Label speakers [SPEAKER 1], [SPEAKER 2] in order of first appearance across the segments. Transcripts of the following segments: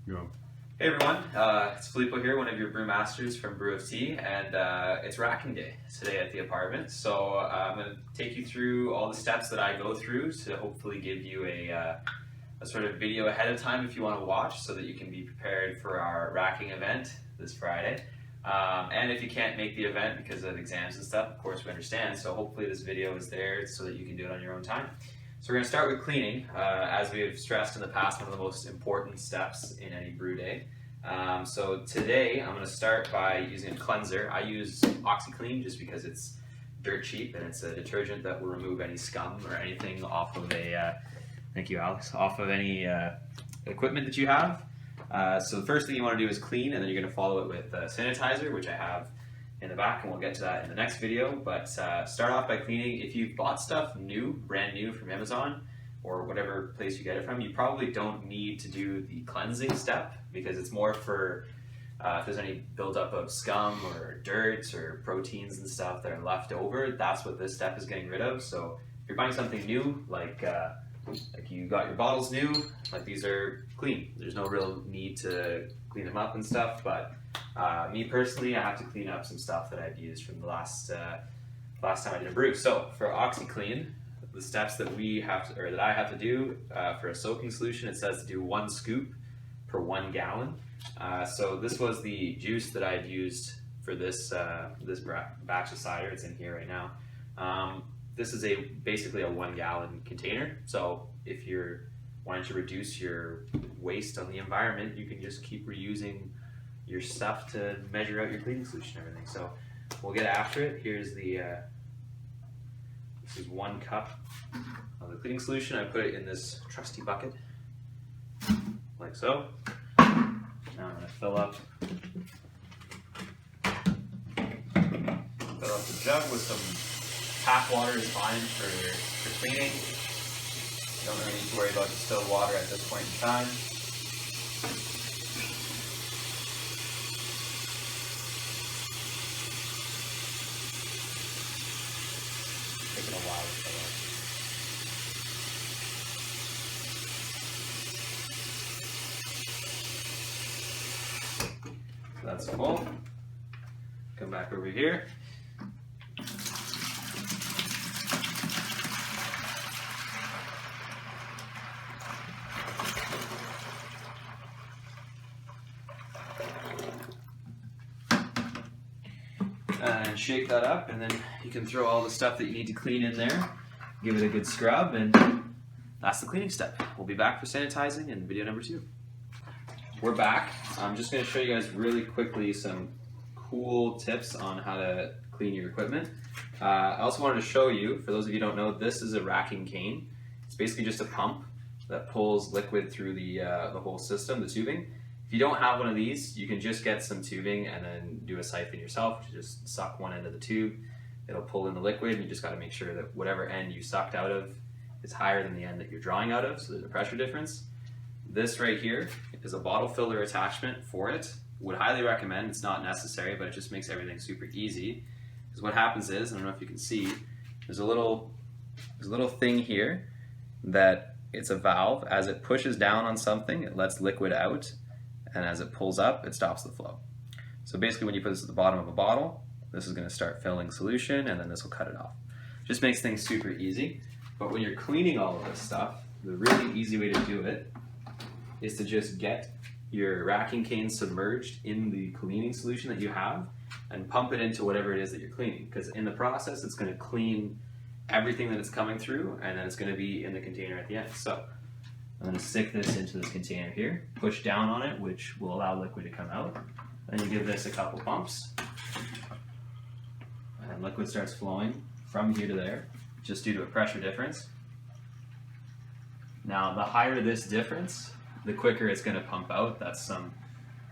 [SPEAKER 1] Go.
[SPEAKER 2] Hey everyone, it's Filippo here, one of your brewmasters from Brew of Tea, and it's racking day today at the apartment. So I'm going to take you through all the steps that I go through to hopefully give you a sort of video ahead of time if you want to watch, so that you can be prepared for our racking event this Friday. And if you can't make the event because of exams and stuff, of course we understand. So hopefully this video is there so that you can do it on your own time. So we're going to start with cleaning. As we have stressed in the past, one of the most important steps in any brew day. So today I'm going to start by using a cleanser. I use OxiClean just because it's dirt cheap and it's a detergent that will remove any scum or anything off of thank you Alex, off of any equipment that you have. So the first thing you want to do is clean, and then you're going to follow it with sanitizer, which I have in the back, and we'll get to that in the next video. But start off by cleaning. If you've bought stuff new, brand new from Amazon or whatever place you get it from, you probably don't need to do the cleansing step, because it's more for if there's any buildup of scum or dirt or proteins and stuff that are left over. That's what this step is getting rid of. So if you're buying something new, like you got your bottles new, like these are clean. There's no real need to clean them up and stuff, but me personally, I have to clean up some stuff that I've used from the last time I did a brew. So for OxiClean, the steps that we have to, or that I have to do for a soaking solution, it says to do 1 scoop per 1 gallon. So this was the juice that I've used for this batch of cider. It's in here right now. This is basically a 1 gallon container. So if you're wanting to reduce your waste on the environment, you can just keep reusing your stuff to measure out your cleaning solution and everything. So we'll get after it. Here's this is 1 cup of the cleaning solution. I put it in this trusty bucket, like so. Now I'm going to fill up the jug with some tap water. Is fine for cleaning. You don't really need to worry about distilled water at this point in time. Taking a while to fill up. So that's full. Come back over here. And shake that up, and then you can throw all the stuff that you need to clean in there, give it a good scrub, and that's the cleaning step. We'll be back for sanitizing in video number 2. We're back. I'm just going to show you guys really quickly some cool tips on how to clean your equipment. I also wanted to show you, for those of you who don't know, this is a racking cane. It's basically just a pump that pulls liquid through the whole system, the tubing. If you don't have one of these, you can just get some tubing and then do a siphon yourself. You just suck one end of the tube, it'll pull in the liquid, and you just got to make sure that whatever end you sucked out of is higher than the end that you're drawing out of, so there's a pressure difference. This right here is a bottle filler attachment for it. Would highly recommend. It's not necessary, but it just makes everything super easy. Because what happens is, I don't know if you can see, there's a little thing here that it's a valve. As it pushes down on something, it lets liquid out, and as it pulls up, it stops the flow. So basically when you put this at the bottom of a bottle, this is going to start filling solution, and then this will cut it off. Just makes things super easy. But when you're cleaning all of this stuff, the really easy way to do it is to just get your racking cane submerged in the cleaning solution that you have and pump it into whatever it is that you're cleaning. Because in the process, it's going to clean everything that it's coming through, and then it's going to be in the container at the end. So I'm going to stick this into this container here, push down on it, which will allow liquid to come out. Then you give this a couple pumps, and liquid starts flowing from here to there, just due to a pressure difference. Now, the higher this difference, the quicker it's going to pump out. That's some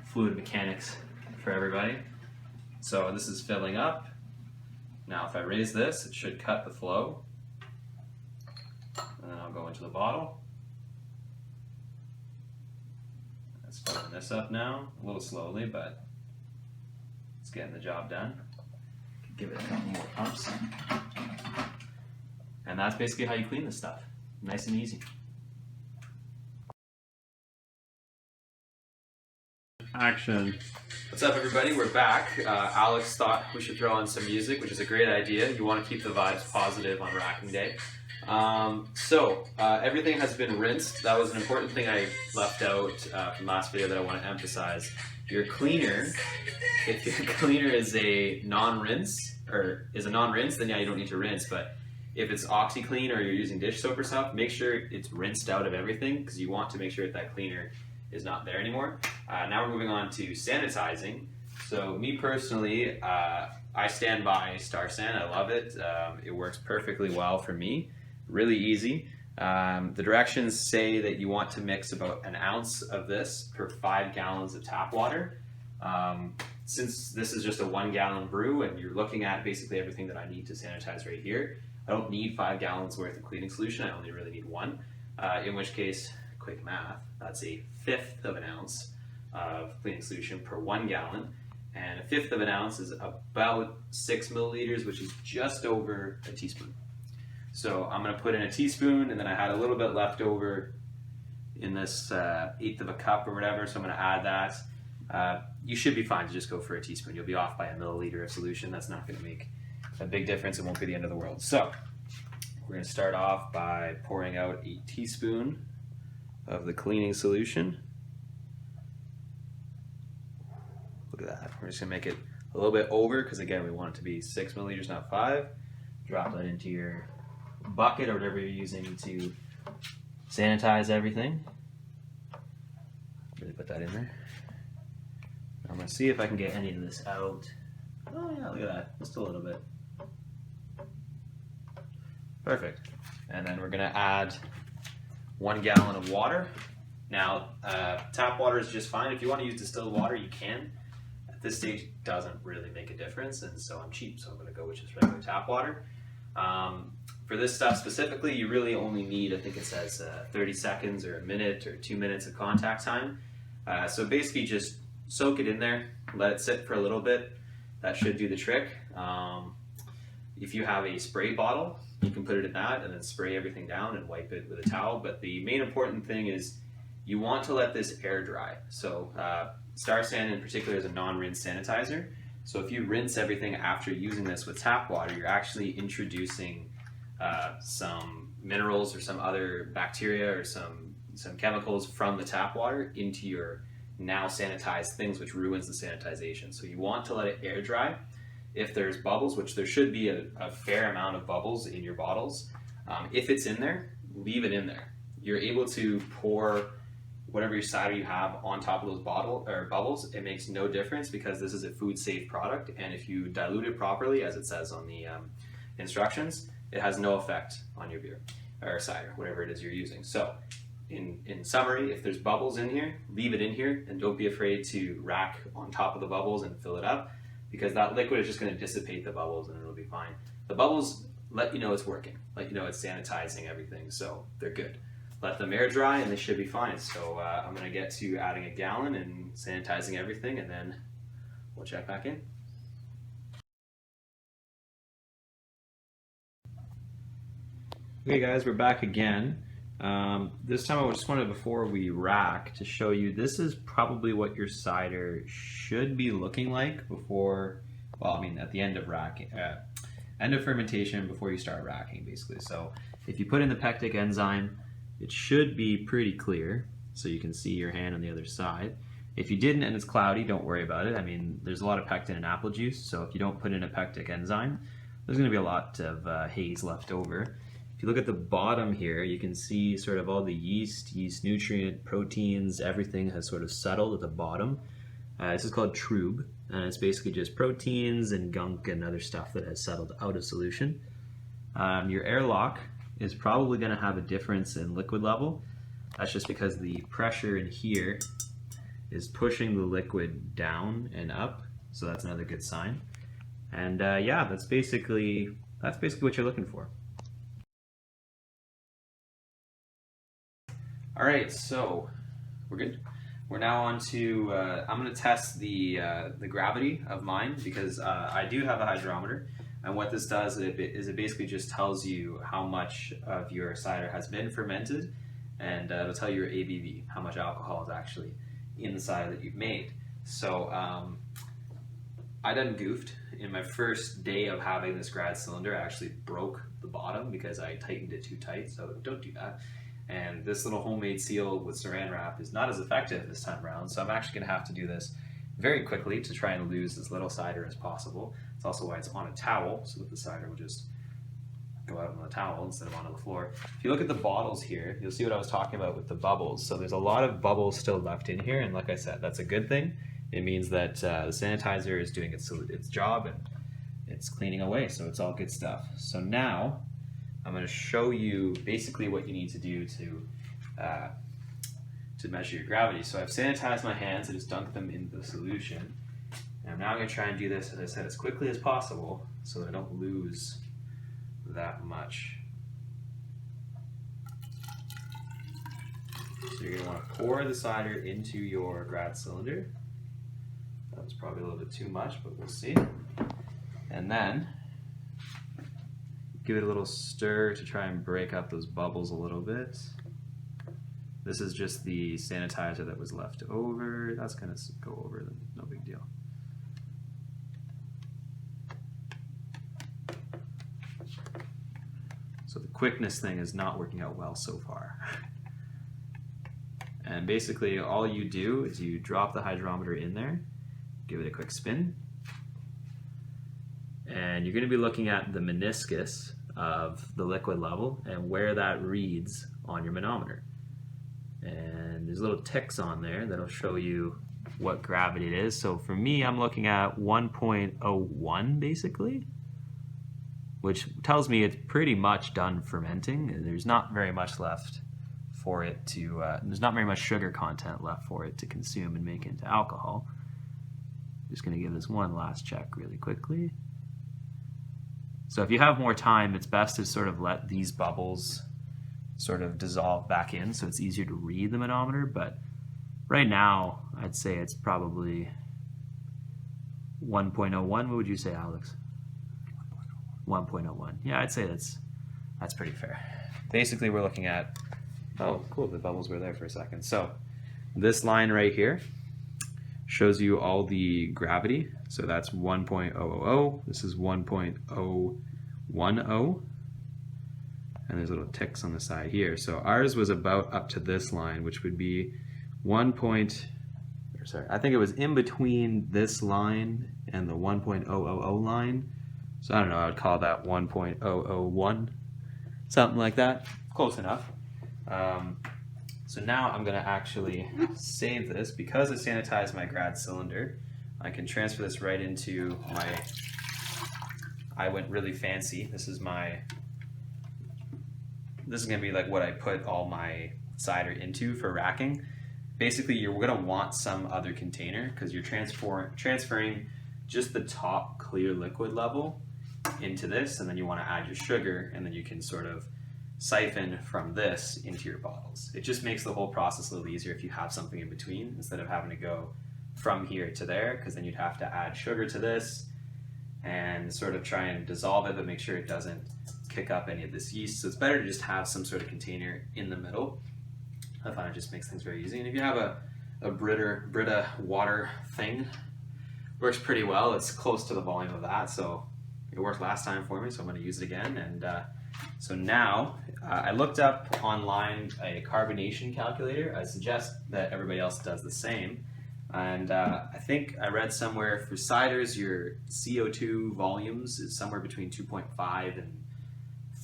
[SPEAKER 2] fluid mechanics for everybody. So this is filling up. Now, if I raise this, it should cut the flow. And then I'll go into the bottle. It's filling this up now, a little slowly, but it's getting the job done. Give it a couple more pumps. And that's basically how you clean this stuff. Nice and easy.
[SPEAKER 1] Action.
[SPEAKER 2] What's up, everybody? We're back. Alex thought we should throw on some music, which is a great idea. You want to keep the vibes positive on racking day. Everything has been rinsed. That was an important thing I left out from last video that I want to emphasize. Your cleaner, if your cleaner is a non-rinse, then yeah, you don't need to rinse. But if it's OxyClean or you're using dish soap or stuff, make sure it's rinsed out of everything because you want to make sure that cleaner is not there anymore. Now we're moving on to sanitizing. So me personally, I stand by Star San. I love it. It works perfectly well for me. Really easy. The directions say that you want to mix about an ounce of this per 5 gallons of tap water. Since this is just a 1 gallon brew and you're looking at basically everything that I need to sanitize right here, I don't need 5 gallons worth of cleaning solution. I only really need 1. In which case, quick math, that's a 1/5 of an ounce of cleaning solution per 1 gallon. And a 1/5 of an ounce is about 6 milliliters, which is just over a teaspoon. So I'm going to put in a teaspoon, and then I had a little bit left over in this 1/8 of a cup or whatever, so I'm going to add that. You should be fine to just go for a teaspoon. You'll be off by a milliliter of solution. That's not going to make a big difference. It won't be the end of the world. So we're going to start off by pouring out a teaspoon of the cleaning solution. Look at that. We're just going to make it a little bit over because, again, we want it to be 6 milliliters, not 5. Drop that into your bucket or whatever you're using to sanitize everything. Really put that in there. I'm going to see if I can get any of this out. Oh yeah, look at that. Just a little bit. Perfect. And then we're going to add 1 gallon of water. Now, tap water is just fine. If you want to use distilled water, you can. At this stage, it doesn't really make a difference, and so I'm cheap, so I'm going to go with just regular tap water. For this stuff specifically, you really only need, I think it says 30 seconds or a minute or 2 minutes of contact time. So basically just soak it in there, let it sit for a little bit. That should do the trick. If you have a spray bottle, you can put it in that and then spray everything down and wipe it with a towel. But the main important thing is you want to let this air dry. So Star San in particular is a non-rinse sanitizer. So if you rinse everything after using this with tap water, you're actually introducing some minerals or some other bacteria or some chemicals from the tap water into your now sanitized things, which ruins the sanitization. So you want to let it air dry. If there's bubbles, which there should be a fair amount of bubbles in your bottles, if it's in there, leave it in there. You're able to pour whatever your cider you have on top of those bubbles. It makes no difference because this is a food safe product, and if you dilute it properly, as it says on the instructions, it has no effect on your beer or cider, whatever it is you're using. So in summary, if there's bubbles in here, leave it in here, and don't be afraid to rack on top of the bubbles and fill it up, because that liquid is just going to dissipate the bubbles and it'll be fine. The bubbles let you know it's working, let you know it's sanitizing everything, so they're good. Let them air dry and they should be fine. So I'm going to get to adding a gallon and sanitizing everything, and then we'll check back in.
[SPEAKER 1] Okay guys, we're back again. This time I just wanted, before we rack, to show you this is probably what your cider should be looking like before, well, I mean at the end of racking, end of fermentation before you start racking basically. So if you put in the pectic enzyme, it should be pretty clear, so you can see your hand on the other side. If you didn't and it's cloudy, don't worry about it. I mean, there's a lot of pectin in apple juice, so if you don't put in a pectic enzyme, there's going to be a lot of haze left over. If you look at the bottom here, you can see sort of all the yeast nutrient, proteins, everything has sort of settled at the bottom. This is called trub, and it's basically just proteins and gunk and other stuff that has settled out of solution. Your airlock is probably going to have a difference in liquid level. That's just because the pressure in here is pushing the liquid down and up, so that's another good sign. And yeah, that's basically what you're looking for.
[SPEAKER 2] All right, so we're good. We're now on to, I'm going to test the gravity of mine, because I do have a hydrometer, and what this does is it basically just tells you how much of your cider has been fermented, and it'll tell you your ABV, how much alcohol is actually in the cider that you've made. So I done goofed. In my first day of having this grad cylinder, I actually broke the bottom because I tightened it too tight, so don't do that. And this little homemade seal with saran wrap is not as effective this time around, so I'm actually going to have to do this very quickly to try and lose as little cider as possible. It's also why it's on a towel, so that the cider will just go out on the towel instead of onto the floor. If you look at the bottles here, you'll see what I was talking about with the bubbles. So there's a lot of bubbles still left in here, and like I said, that's a good thing. It means that the sanitizer is doing its job and it's cleaning away, so it's all good stuff. So now I'm going to show you basically what you need to do to measure your gravity. So I've sanitized my hands, I just dunked them into the solution. And I'm now going to try and do this, as I said, as quickly as possible so that I don't lose that much. So you're going to want to pour the cider into your grad cylinder. That was probably a little bit too much, but we'll see. And then give it a little stir to try and break up those bubbles a little bit. This is just the sanitizer that was left over. That's going to go over, no big deal. So the quickness thing is not working out well so far. And basically all you do is you drop the hydrometer in there, give it a quick spin, and you're going to be looking at the meniscus of the liquid level and where that reads on your manometer. And there's little ticks on there that'll show you what gravity it is. So for me, I'm looking at 1.01 basically, which tells me it's pretty much done fermenting. There's not very much left for it to, there's not very much sugar content left for it to consume and make into alcohol. Just going to give this one last check really quickly. So if you have more time, it's best to sort of let these bubbles sort of dissolve back in so it's easier to read the manometer. But right now, I'd say it's probably 1.01. What would you say, Alex? 1.01. Yeah, I'd say that's pretty fair. Basically, we're looking at, oh, cool, the bubbles were there for a second. So this line right here shows you all the gravity. So that's 1.000, this is 1.010, and there's little ticks on the side here. So ours was about up to this line, which would be I think it was in between this line and the 1.000 line. So I don't know, I would call that 1.001, something like that. Close enough. So now I'm going to actually save this. Because I sanitized my grad cylinder, I can transfer this right into my, I went really fancy. This is going to be like what I put all my cider into for racking. Basically, you're going to want some other container because you're transferring just the top clear liquid level into this, and then you want to add your sugar, and then you can sort of siphon from this into your bottles. It just makes the whole process a little easier if you have something in between instead of having to go from here to there, because then you'd have to add sugar to this and sort of try and dissolve it, but make sure it doesn't kick up any of this yeast. So it's better to just have some sort of container in the middle. I find it just makes things very easy. And if you have a Brita water thing, works pretty well. It's close to the volume of that, so it worked last time for me, so I'm going to use it again. And so now I looked up online a carbonation calculator. I suggest that everybody else does the same. And I think I read somewhere for ciders, your CO2 volumes is somewhere between 2.5 and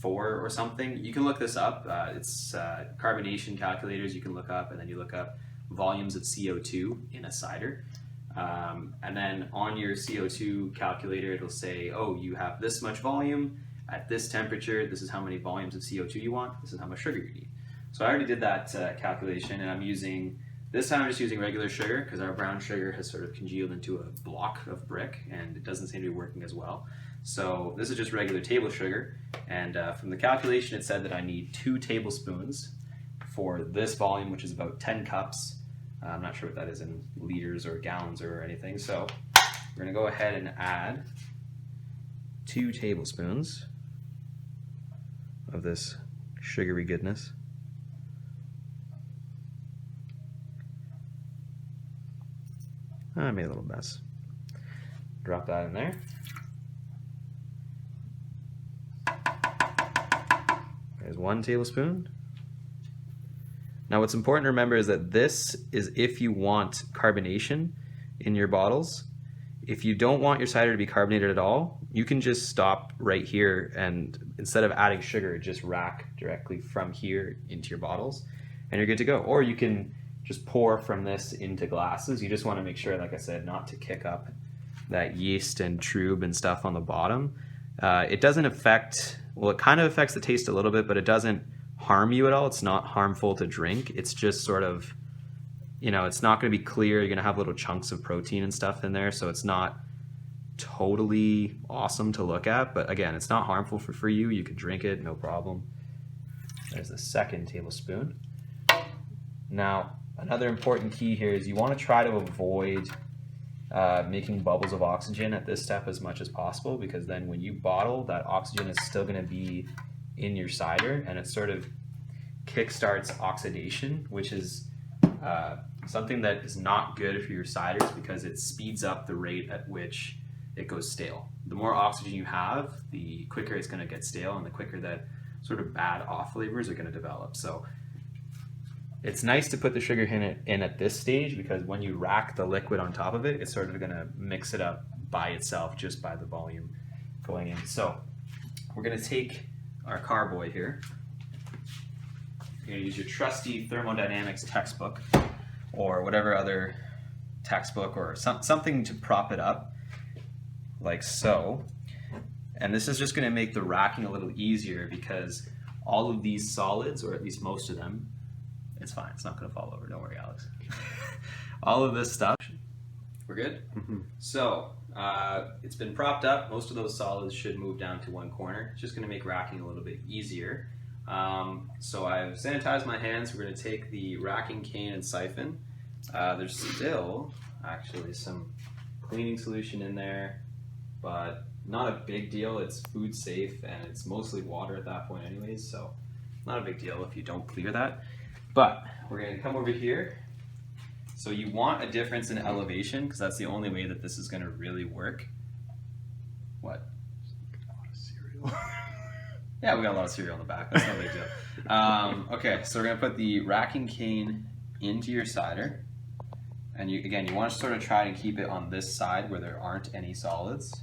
[SPEAKER 2] 4 or something. You can look this up. It's carbonation calculators you can look up, and then you look up volumes of CO2 in a cider. And then on your CO2 calculator, it'll say, oh, you have this much volume at this temperature. This is how many volumes of CO2 you want. This is how much sugar you need. So I already did that calculation, and this time I'm just using regular sugar because our brown sugar has sort of congealed into a block of brick and it doesn't seem to be working as well. So this is just regular table sugar, and from the calculation it said that I need 2 tablespoons for this volume, which is about 10 cups. I'm not sure what that is in liters or gallons or anything, so we're going to go ahead and add 2 tablespoons of this sugary goodness.
[SPEAKER 1] I made a little mess. Drop that in there. There's 1 tablespoon. Now what's important to remember is that this is if you want carbonation in your bottles. If you don't want your cider to be carbonated at all, you can just stop right here and instead of adding sugar, just rack directly from here into your bottles and you're good to go. Or you can just pour from this into glasses. You just want to make sure, like I said, not to kick up that yeast and trub and stuff on the bottom. It doesn't affect, well, it kind of affects the taste a little bit, but it doesn't harm you at all. It's not harmful to drink. It's just sort of, you know, it's not going to be clear. You're going to have little chunks of protein and stuff in there, so it's not totally awesome to look at, but again, it's not harmful for you. You can drink it, no problem. There's the 2nd tablespoon. Now, another important key here is you want to try to avoid making bubbles of oxygen at this step as much as possible, because then when you bottle, that oxygen is still going to be in your cider and it sort of kickstarts oxidation, which is something that is not good for your ciders because it speeds up the rate at which it goes stale. The more oxygen you have, the quicker it's going to get stale and the quicker that sort of bad off flavors are going to develop. So it's nice to put the sugar in at this stage because when you rack the liquid on top of it, it's sort of going to mix it up by itself just by the volume going in. So we're going to take our carboy here. You're going to use your trusty thermodynamics textbook or whatever other textbook or something to prop it up like so. And this is just going to make the racking a little easier because all of these solids, or at least most of them, it's fine, it's not going to fall over, don't worry, Alex. All of this stuff, we're good? Mm-hmm. So it's been propped up. Most of those solids should move down to one corner. It's just going to make racking a little bit easier. So I've sanitized my hands. We're going to take the racking cane and siphon. There's still actually some cleaning solution in there, but not a big deal. It's food safe and it's mostly water at that point anyways, so not a big deal if you don't clear that. But we're going to come over here. So you want a difference in elevation because that's the only way that this is going to really work. What?
[SPEAKER 3] A lot of cereal.
[SPEAKER 1] Yeah, we got a lot of cereal in the back. That's no big deal. Okay, so we're going to put the racking cane into your cider. And you want to sort of try to keep it on this side where there aren't any solids.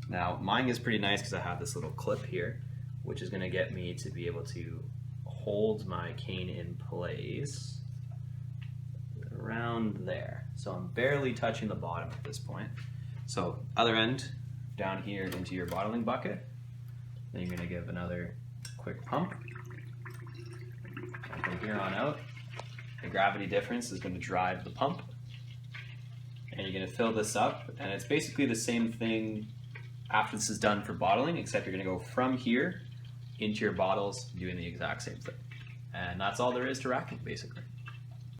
[SPEAKER 1] Now, mine is pretty nice because I have this little clip here, which is going to get me to be able to hold my cane in place around there. So I'm barely touching the bottom at this point. So other end down here into your bottling bucket. Then you're going to give another quick pump. And from here on out, the gravity difference is going to drive the pump. And you're going to fill this up. And it's basically the same thing after this is done for bottling, except you're going to go from here into your bottles doing the exact same thing. And that's all there is to racking, basically.